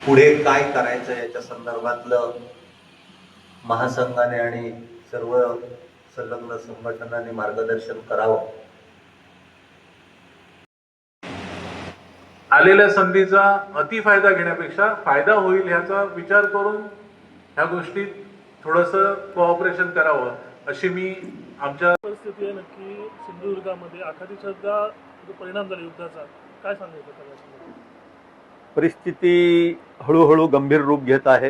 पुढे काय करायचं याच्या संदर्भातलं महासंघाने आणि सर्व संलग्न संघटनांनी मार्गदर्शन करावं. आलेल्या संधीचा अतिफायदा घेण्यापेक्षा फायदा होईल ह्याचा विचार करून ह्या गोष्टीत थोडंसं कोऑपरेशन करावं अशी मी आमच्या परिस्थिती आहे. नक्की सिंधुदुर्गामध्ये आखातीचा जो परिणाम झाला युद्धाचा, काय सांगायचं त्याला? परिस्थिती हळूहळू गंभीर रूप घेत आहे.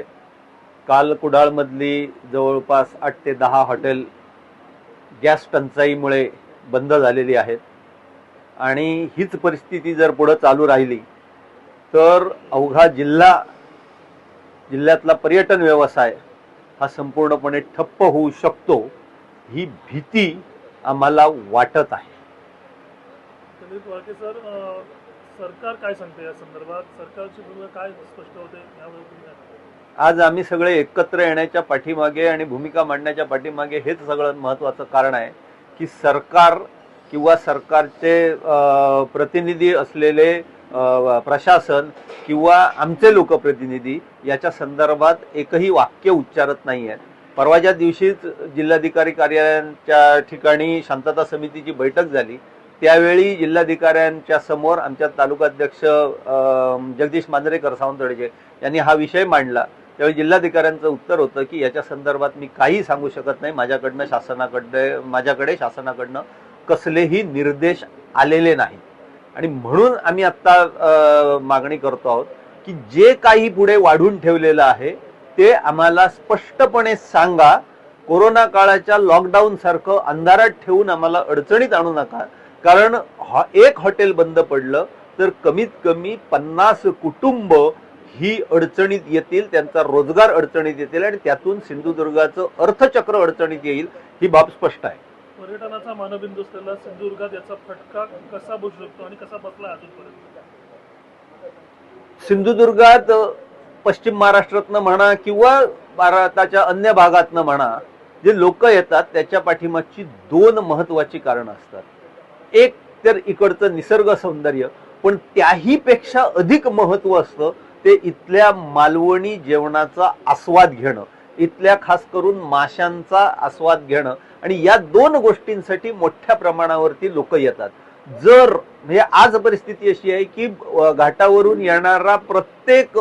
काल कुडाळमधली जवळपास 8 ते 10 हॉटेल गॅस टंचाईमुळे बंद झालेली आहेत आणि हीच परिस्थिती जर पुढे चालू राहिली तर अवघा जिल्ह्यातला पर्यटन व्यवसाय हा संपूर्णपणे ठप्प होऊ शकतो, ही भीती आम्हाला वाटत आहे. चंद्रित वाळके सर, सरकार काय सांगते या संदर्भात? सरकारची भूमिका काय स्पष्ट होते यावर तुम्ही काय सांगता? आज आम्ही सगळे एकत्र येण्याच्या पाठीमागे आणि भूमिका मांडण्याच्या पाठीमागे हेच सगळं महत्त्वाचं कारण आहे की सरकार किंवा सरकारचे प्रतिनिधी असलेले प्रशासन किंवा आमचे लोकप्रतिनिधी याच्या संदर्भात एकही वाक्य उच्चारत नाही आहेत. परवाच्या दिवशीच जिल्हाधिकारी कार्यालयाच्या ठिकाणी शांतता समितीची बैठक झाली. त्यावेळी जिल्हाधिकाऱ्यांच्या समोर आमच्या तालुकाध्यक्ष जगदीश मांजरेकर सावंतवाडीचे यांनी हा विषय मांडला. त्यावेळी जिल्हाधिकाऱ्यांचं उत्तर होतं की याच्या संदर्भात मी काही सांगू शकत नाही, माझ्याकडे शासनाकडनं कसलेही निर्देश आलेले नाही. आणि म्हणून आम्ही आत्ता मागणी करतो आहोत की जे काही पुढे वाढून ठेवलेलं आहे ते आम्हाला स्पष्टपणे सांगा. कोरोना काळाच्या लॉकडाऊन सारखं अंधारात ठेवून आम्हाला अडचणीत आणू नका. कारण एक हॉटेल बंद पडलं तर कमीत कमी 50 कुटुंब ही अडचणीत येतील, त्यांचा रोजगार अडचणीत येतील आणि त्यातून सिंधुदुर्गाचं अर्थचक्र अडचणीत येईल, ही बाब स्पष्ट आहे. पर्यटनाचा मानबिंदू असलेला सिंधुदुर्गात याचा फटका कसा बसू शकतो आणि कसा बसला अजूनपर्यंत? सिंधुदुर्गात पश्चिम महाराष्ट्रातनं म्हणा किंवा भारताच्या अन्य भागातनं म्हणा जे लोक येतात त्याच्या पाठीमागची 2 महत्वाची कारणं असतात. एक तर इकडचं निसर्ग सौंदर्य, पण त्याही पेक्षा अधिक महत्व असतं ते इथल्या मालवणी जेवणाचा आस्वाद घेणं, इथल्या खास करून माशांचा आस्वाद घेणं. आणि या 2 गोष्टींसाठी मोठ्या प्रमाणावरती लोक येतात. जर म्हणजे आज परिस्थिती अशी आहे की घाटावरून येणारा प्रत्येक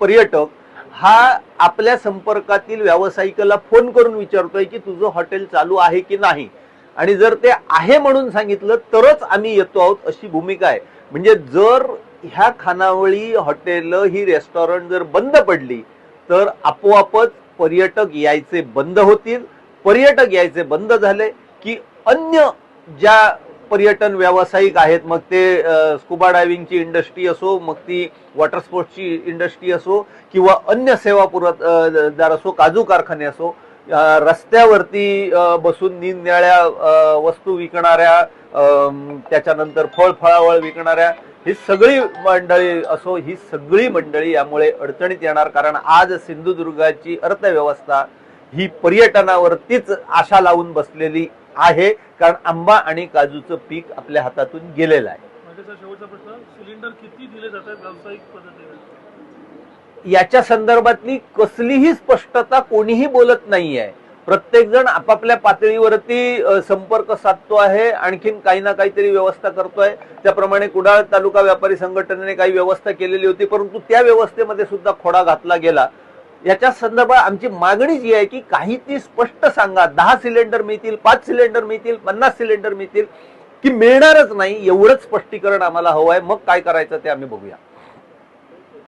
पर्यटक हा आपल्या संपर्कातील व्यावसायिकाला फोन करून विचारतोय की तुझं हॉटेल चालू आहे की नाही, आणि जर ते आहे म्हणून सांगितलं तरच आम्ही येतो आहोत, अशी भूमिका आहे. म्हणजे जर ह्या खानावळी हॉटेल ही रेस्टॉरंट जर बंद पडली तर आपोआपच पर्यटक यायचे बंद होतील. पर्यटक यायचे बंद झाले की अन्य ज्या पर्यटन व्यावसायिक आहेत, मग ते स्कुबा डायव्हिंगची इंडस्ट्री असो, मग ती वॉटर स्पोर्ट्सची इंडस्ट्री असो किंवा अन्य सेवा पुरवठादार असो, काजू कारखाने असो, रस्त्यावरती बसून निरनिराळ्या वस्तू विकणाऱ्या, त्याच्यानंतर फळफळावळ विकणाऱ्या ही सगळी मंडळी असो, ही सगळी मंडळी यामुळे अडचणीत येणार. कारण आज सिंधुदुर्गाची अर्थव्यवस्था ही पर्यटनावरतीच आशा लावून बसलेली आहे, कारण आंबा आणि काजूचं पीक आपल्या हातातून गेलेलं आहे. माझ्या शेवटचा प्रश्न, सिलेंडर किती दिले जातात व्यावसायिक पद्धतीने? याच्या संदर्भातली कसलीही स्पष्टता कोणीही बोलत नाही आहे. प्रत्येक जण आपापल्या पातळीवरती संपर्क साधतो आहे, आणखीन काही ना काहीतरी व्यवस्था करतोय. त्याप्रमाणे कुडाळ तालुका व्यापारी संघटनेने काही व्यवस्था केलेली होती, परंतु त्या व्यवस्थेमध्ये सुद्धा खोडा घातला गेला. याच्या संदर्भात आमची मागणी जी आहे की काही ती स्पष्ट सांगा. 10 सिलेंडर मिळतील, 5 सिलेंडर मिळतील, 50 सिलेंडर मिळतील की मिळणारच नाही, एवढंच स्पष्टीकरण आम्हाला हवं आहे. मग काय करायचं ते आम्ही बघूया.